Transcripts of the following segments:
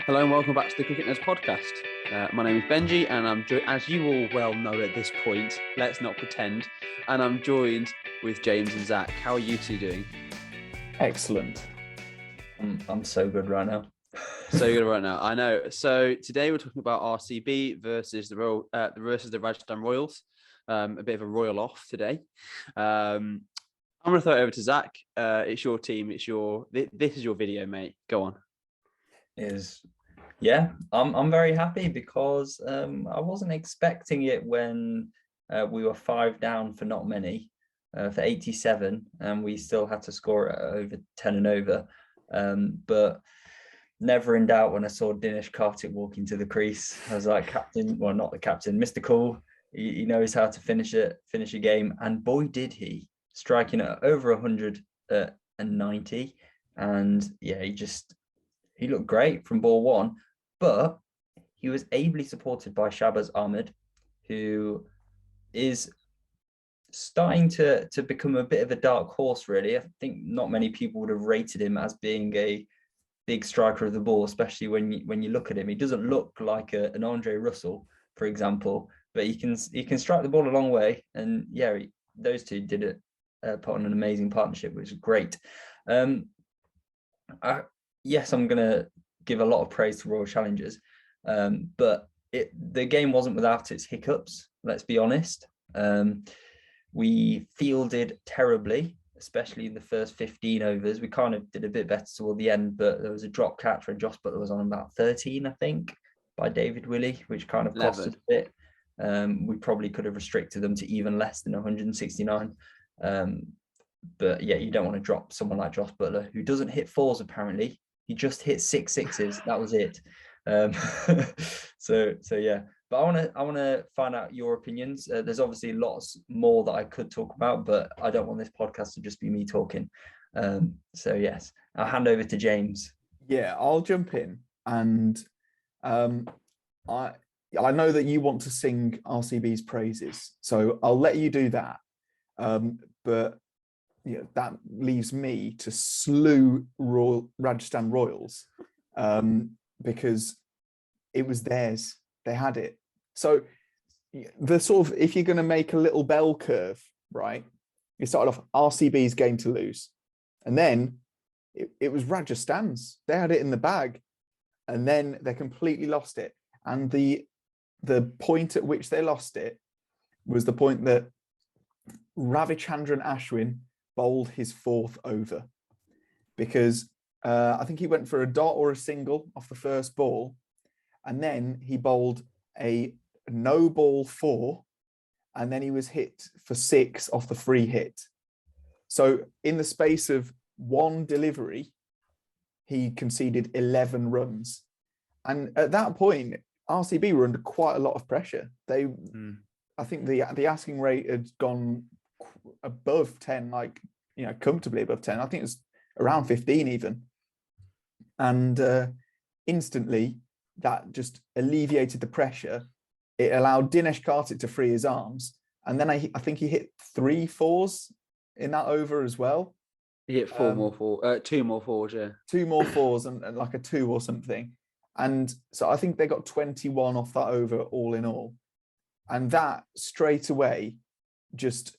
Hello and welcome back to the Cricket Nerds podcast. My name is Benji, and as you all well know at this point, let's not pretend, and I'm joined with James and Zach. How are you two doing? Excellent. I'm so good right now. So good right now. I know. So today we're talking about RCB versus the Rajasthan Royals. A bit of a royal off today. I'm going to throw it over to Zach. It's your team. This is your video, mate. Go on. I'm very happy because I wasn't expecting it when we were 5 down for not many for 87, and we still had to score it over 10 and over. But never in doubt when I saw Dinesh Karthik walk into the crease. I was like, captain, well, not the captain, Mr. Cool. He knows how to finish a game, and boy did he, striking at over 190, and yeah, he looked great from ball one, but he was ably supported by Shahbaz Ahmed, who is starting to become a bit of a dark horse, really. I think not many people would have rated him as being a big striker of the ball, especially when you look at him. He doesn't look like an Andre Russell, for example, but he can strike the ball a long way. And yeah, those two did it, put on an amazing partnership, which is great. Yes, I'm going to give a lot of praise to Royal Challengers, but the game wasn't without its hiccups, let's be honest. We fielded terribly, especially in the first 15 overs. We kind of did a bit better toward the end, but there was a drop catch when Josh Butler was on about 13, I think, by David Willey, which kind of cost us a bit. We probably could have restricted them to even less than 169. But yeah, you don't want to drop someone like Josh Butler, who doesn't hit fours apparently. He just hit 6 sixes. That was it. So yeah. But I want to find out your opinions. There's obviously lots more that I could talk about, but I don't want this podcast to just be me talking. So yes, I'll hand over to James. Yeah, I'll jump in, and I know that you want to sing RCB's praises, so I'll let you do that. But yeah, that leaves me to slew Rajasthan Royals because it was theirs. They had it. So the sort of, if you're going to make a little bell curve, right, you started off RCB's game to lose. And then it was Rajasthan's. They had it in the bag. And then they completely lost it. And the point at which they lost it was the point that Ravichandran Ashwin bowled his 4th over, because I think he went for a dot or a single off the first ball, and then he bowled a no ball 4, and then he was hit for 6 off the free hit. So in the space of one delivery, he conceded 11 runs. And at that point, RCB were under quite a lot of pressure. I think the asking rate had gone above 10, like, comfortably above 10. I think it was around 15 even. And instantly that just alleviated the pressure. It allowed Dinesh Karthik to free his arms. And then I think he hit 3 fours in that over as well. He hit 2 more fours, yeah. 2 more fours and like a 2 or something. And so I think they got 21 off that over all in all. And that straight away just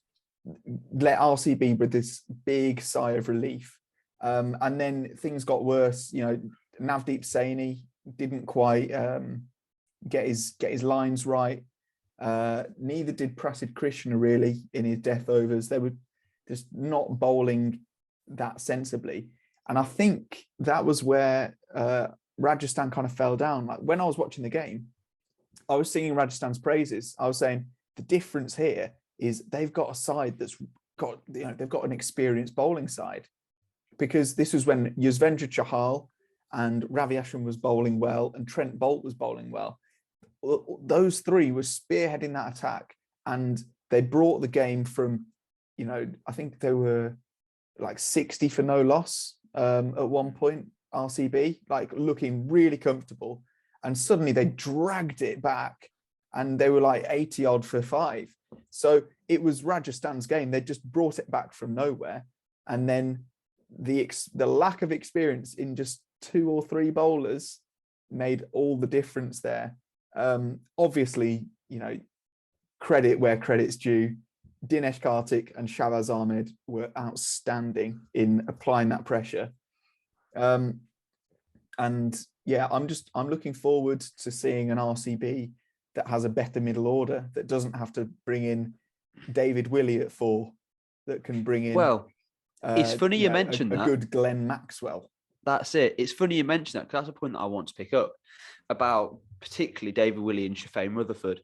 let RCB with this big sigh of relief. And then things got worse. Navdeep Saini didn't quite get his lines right. Neither did Prasid Krishna really in his death overs. They were just not bowling that sensibly. And I think that was where Rajasthan kind of fell down. Like when I was watching the game, I was singing Rajasthan's praises. I was saying the difference here is they've got a side that's got, they've got an experienced bowling side, because this was when Yuzvendra Chahal and Ravi Ashwin was bowling well and Trent Bolt was bowling well. Those 3 were spearheading that attack, and they brought the game from, I think they were like 60 for no loss at one point, RCB, like looking really comfortable. And suddenly they dragged it back and they were like 80 odd for 5. So it was Rajasthan's game. They just brought it back from nowhere. And then the lack of experience in just 2 or 3 bowlers made all the difference there. Obviously, credit where credit's due. Dinesh Karthik and Shahbaz Ahmed were outstanding in applying that pressure. And yeah, I'm looking forward to seeing an RCB that has a better middle order, that doesn't have to bring in David Willey at 4, that can bring in. Well, it's funny you mentioned a that. good Glenn Maxwell. That's it. It's funny you mentioned that, because that's a point that I want to pick up about, particularly David Willey and Shafane Rutherford,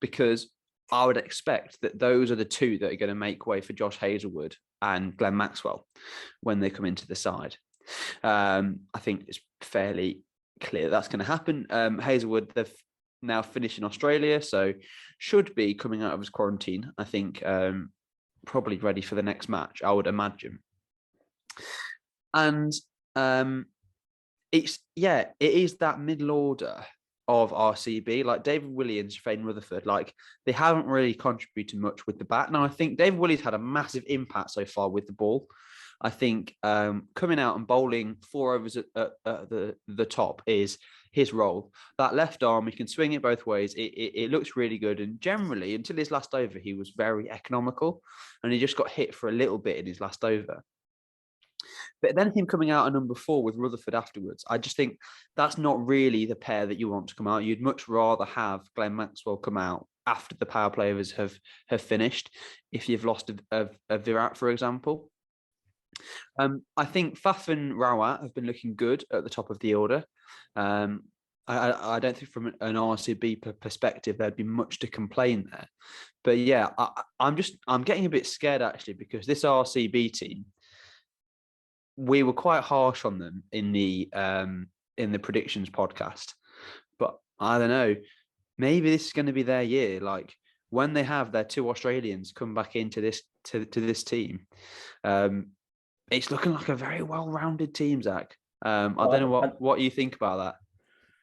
because I would expect that those are the two that are going to make way for Josh Hazelwood and Glenn Maxwell when they come into the side. I think it's fairly clear that's going to happen. Hazelwood, they've now finished in Australia, so should be coming out of his quarantine. I think probably ready for the next match, I would imagine. And it is that middle order of RCB, like David Willey and Shafane Rutherford, like they haven't really contributed much with the bat. Now, I think David Willey's had a massive impact so far with the ball. I think coming out and bowling 4 overs at the top is his role. That left arm, he can swing it both ways. It looks really good. And generally, until his last over, he was very economical, and he just got hit for a little bit in his last over. But then him coming out at number 4 with Rutherford afterwards, I just think that's not really the pair that you want to come out. You'd much rather have Glenn Maxwell come out after the power play overs have finished, if you've lost a Virat, for example. I think Faf and Rawat have been looking good at the top of the order. I don't think from an RCB perspective there'd be much to complain there. But yeah, I'm getting a bit scared actually, because this RCB team, we were quite harsh on them in the predictions podcast, but I don't know, maybe this is going to be their year. Like when they have their 2 Australians come back into this to this team, it's looking like a very well-rounded team, Zach. I don't know what you think about that.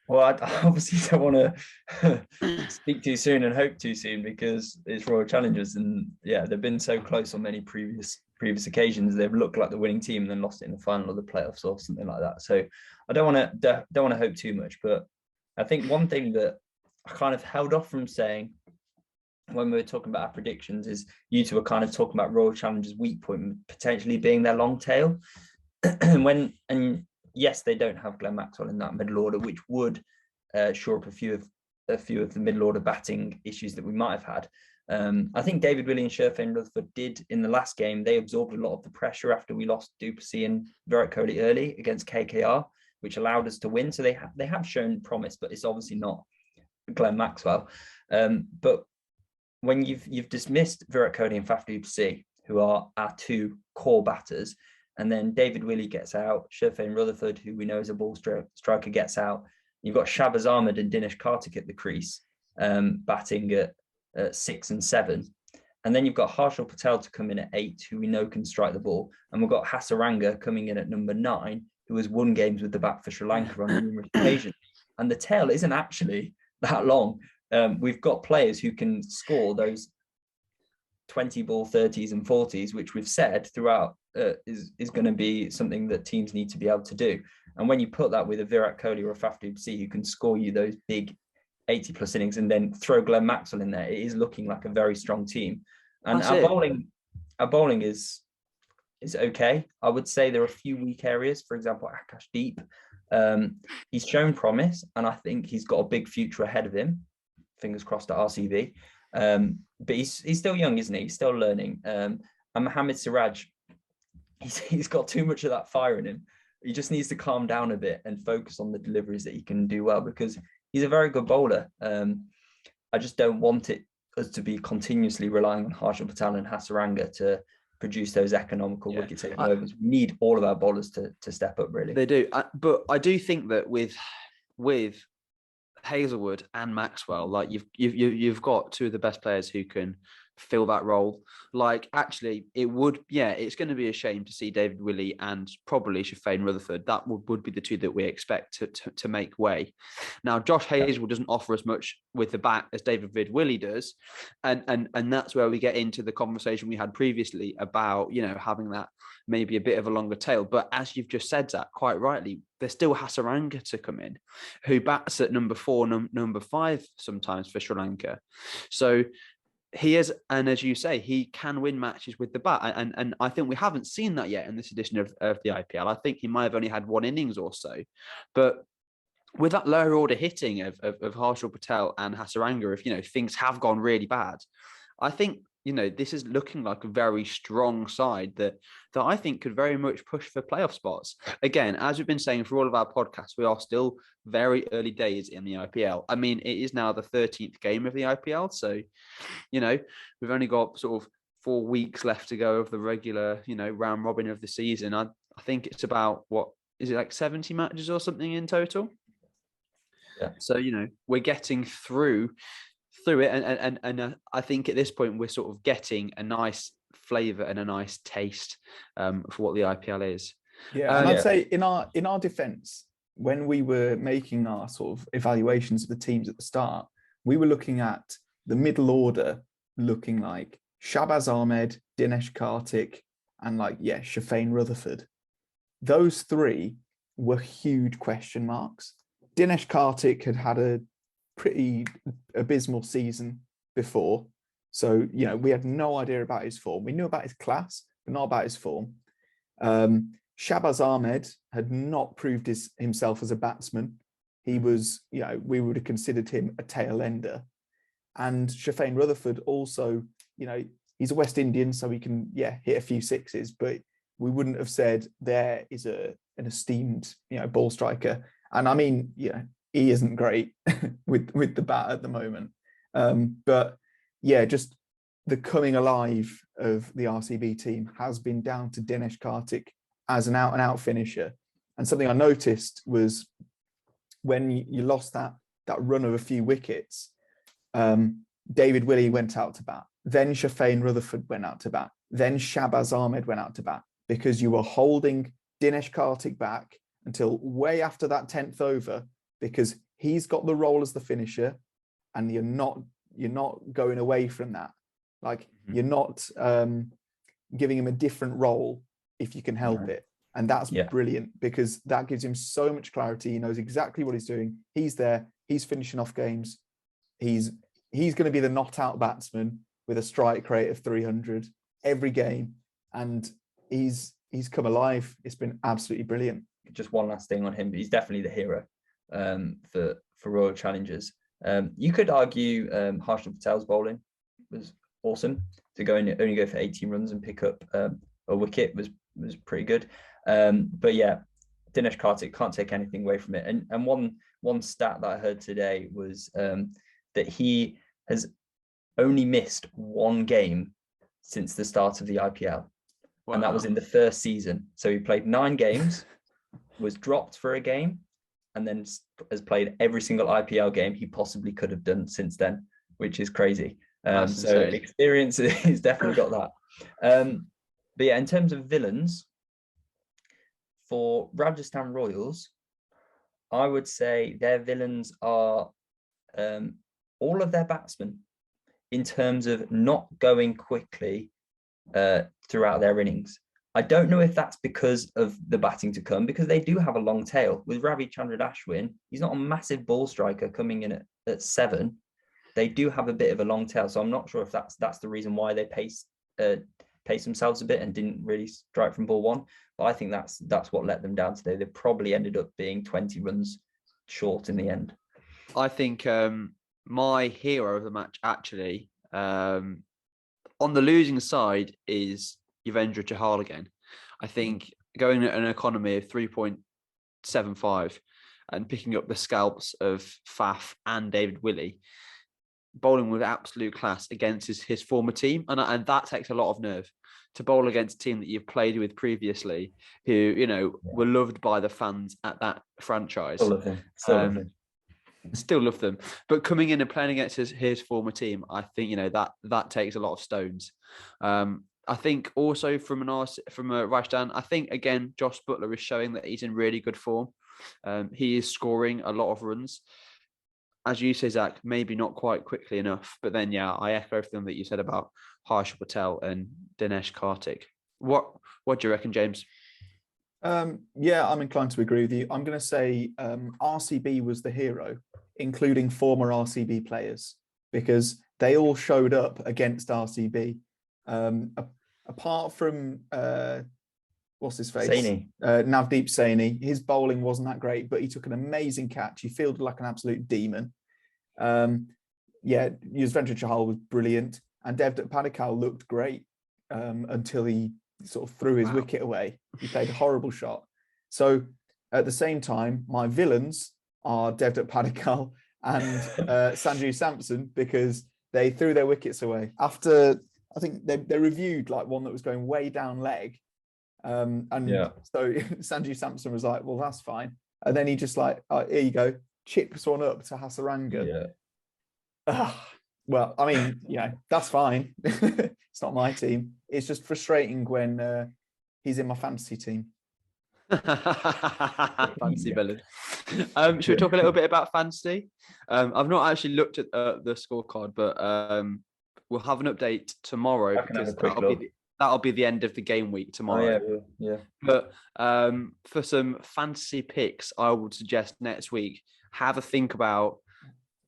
Well, I obviously don't want to speak too soon and hope too soon, because it's Royal Challengers, and yeah, they've been so close on many previous occasions. They've looked like the winning team and then lost it in the final of the playoffs or something like that. So I don't want to hope too much, but I think one thing that I kind of held off from saying when we were talking about our predictions is you two were kind of talking about Royal Challengers' weak point potentially being their long tail. and yes, they don't have Glenn Maxwell in that middle order, which would shore up a few of the middle order batting issues that we might have had. I think David Willey and Shafane Rutherford did in the last game. They absorbed a lot of the pressure after we lost Duplessis and Virat Kohli early against KKR, which allowed us to win. So they have shown promise, but it's obviously not Glenn Maxwell. But when you've dismissed Virat Kohli and Faf du Plessis, who are our 2 core batters, and then David Willey gets out, Shafane Rutherford, who we know is a ball striker, gets out. You've got Shahbaz Ahmed and Dinesh Karthik at the crease, batting at 6 and 7. And then you've got Harshal Patel to come in at 8, who we know can strike the ball. And we've got Hasaranga coming in at number 9, who has won games with the bat for Sri Lanka on numerous occasions. And the tail isn't actually that long. We've got players who can score those 20 ball 30s and 40s, which we've said throughout is going to be something that teams need to be able to do. And when you put that with a Virat Kohli or a Faf du Plessis who can score you those big 80 plus innings, and then throw Glenn Maxwell in there, it is looking like a very strong team. And our bowling is okay. I would say there are a few weak areas. For example, Akash Deep, he's shown promise, and I think he's got a big future ahead of him. Fingers crossed at RCB. But he's still young, isn't he? He's still learning. And Mohammad Siraj, he's got too much of that fire in him. He just needs to calm down a bit and focus on the deliveries that he can do well, because he's a very good bowler. I just don't want us to be continuously relying on Harshal Patel and Hasaranga to produce those economical wicket-taking overs. We need all of our bowlers to step up, really. They do. But I do think that with Hazelwood and Maxwell, like you've got 2 of the best players who can fill that role. Like, actually, it's going to be a shame to see David Willey and probably Shafane Rutherford. That would be the two that we expect to make way. Now, Josh Hazel doesn't offer as much with the back as David Willey does. And that's where we get into the conversation we had previously about, having that maybe a bit of a longer tail. But as you've just said, Zach, quite rightly, there's still Hasaranga to come in, who bats at number 4, number 5 sometimes for Sri Lanka. So he is, and as you say, he can win matches with the bat. And I think we haven't seen that yet in this edition of the IPL. I think he might have only had 1 innings or so. But with that lower order hitting of Harshal Patel and Hasaranga, if, things have gone really bad, I think, this is looking like a very strong side that I think could very much push for playoff spots. Again, as we've been saying for all of our podcasts, we are still very early days in the IPL. I mean, it is now the 13th game of the IPL. So, we've only got sort of 4 weeks left to go of the regular, round robin of the season. I think it's about, what is it, like 70 matches or something in total? Yeah. So, we're getting through it, and I think at this point we're sort of getting a nice flavour and a nice taste for what the IPL is. Yeah, and I'd say in our defence, when we were making our sort of evaluations of the teams at the start, we were looking at the middle order looking like Shahbaz Ahmed, Dinesh Karthik, and Shafane Rutherford. Those 3 were huge question marks. Dinesh Karthik had a pretty abysmal season before. So, we had no idea about his form. We knew about his class, but not about his form. Shahbaz Ahmed had not proved himself as a batsman. He was, we would have considered him a tail ender. And Shafane Rutherford also, he's a West Indian, so he can, hit a few sixes, but we wouldn't have said there is an esteemed, ball striker. And I mean, he isn't great with the bat at the moment. But just the coming alive of the RCB team has been down to Dinesh Karthik as an out-and-out finisher. And something I noticed was when you lost that run of a few wickets, David Willey went out to bat. Then Shafane Rutherford went out to bat. Then Shahbaz Ahmed went out to bat, because you were holding Dinesh Karthik back until way after that 10th over, because he's got the role as the finisher, and you're not going away from that. You're not giving him a different role if you can help it. And that's brilliant, because that gives him so much clarity. He knows exactly what he's doing. He's there. He's finishing off games. He's going to be the not out batsman with a strike rate of 300 every game. And he's come alive. It's been absolutely brilliant. Just one last thing on him. He's definitely the hero for Royal Challengers. You could argue Harshal Patel's bowling was awesome. To only go for 18 runs and pick up a wicket was pretty good. But Dinesh Karthik, can't take anything away from it. And one stat that I heard today was that he has only missed 1 game since the start of the IPL. Wow. And that was in the first season. So he played 9 games, was dropped for a game, and then has played every single IPL game he possibly could have done since then, which is crazy. So experience, he's definitely got that. But in terms of villains, for Rajasthan Royals, I would say their villains are all of their batsmen, in terms of not going quickly throughout their innings. I don't know if that's because of the batting to come, because they do have a long tail. With Ravi Chandrashwin, he's not a massive ball striker coming in at 7. They do have a bit of a long tail, so I'm not sure if that's the reason why they pace themselves a bit and didn't really strike from ball 1. But I think that's what let them down today. They probably ended up being 20 runs short in the end. I think my hero of the match, actually, on the losing side, is Yuvendra Chahal again. I think going at an economy of 3.75 and picking up the scalps of Faf and David Willey, bowling with absolute class against his former team. And that takes a lot of nerve, to bowl against a team that you've played with previously, who, were loved by the fans at that franchise. Full of him. Still love them, but coming in and playing against his former team, I think that takes a lot of stones. I think also from a Rajasthan, I think again Josh Butler is showing that he's in really good form. He is scoring a lot of runs, as you say, Zach. Maybe not quite quickly enough, but then I echo everything that you said about Harshal Patel and Dinesh Karthik. What do you reckon, James? Yeah, I'm inclined to agree with you. I'm going to say RCB was the hero, including former RCB players, because they all showed up against RCB. Apart from what's his face, Navdeep Saini, his bowling wasn't that great, but he took an amazing catch. He fielded like an absolute demon. Yuzvendra Chahal was brilliant, and Devdutt Padikkal looked great until he sort of threw his wicket away. He played a horrible shot. So at the same time, my villains are Devdutt Padikkal and Sanju Samson, because they threw their wickets away after, I think they reviewed like one that was going way down leg. So Sanju Samson was like, well, that's fine. And then he just like, oh, here you go, chips one up to Hasaranga. Well, I mean, that's fine. It's not my team. It's just frustrating when he's in my fantasy team. Fancy villain. Should we talk a little bit about fantasy? I've not actually looked at the scorecard, but we'll have an update tomorrow, because that'll be the end of the game week tomorrow. Oh, yeah. But for some fantasy picks, I would suggest next week, have a think about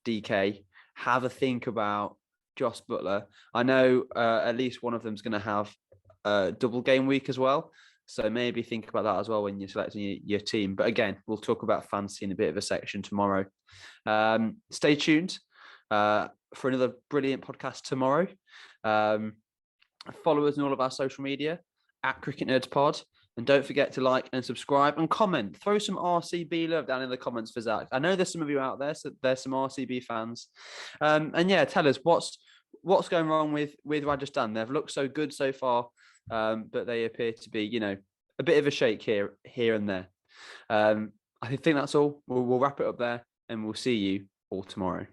DK, have a think about Josh Butler. I know at least one of them's going to have a double game week as well. So maybe think about that as well when you're selecting your team. But again, we'll talk about fantasy in a bit of a section tomorrow. Stay tuned for another brilliant podcast tomorrow. Follow us on all of our social media at Cricket Nerds Pod. And don't forget to like and subscribe and comment. Throw some RCB love down in the comments for Zach. I know there's some of you out there, so there's some RCB fans. Tell us what's going wrong with Rajasthan. They've looked so good so far, but they appear to be, a bit of a shake here and there. I think that's all. We'll wrap it up there, and we'll see you all tomorrow.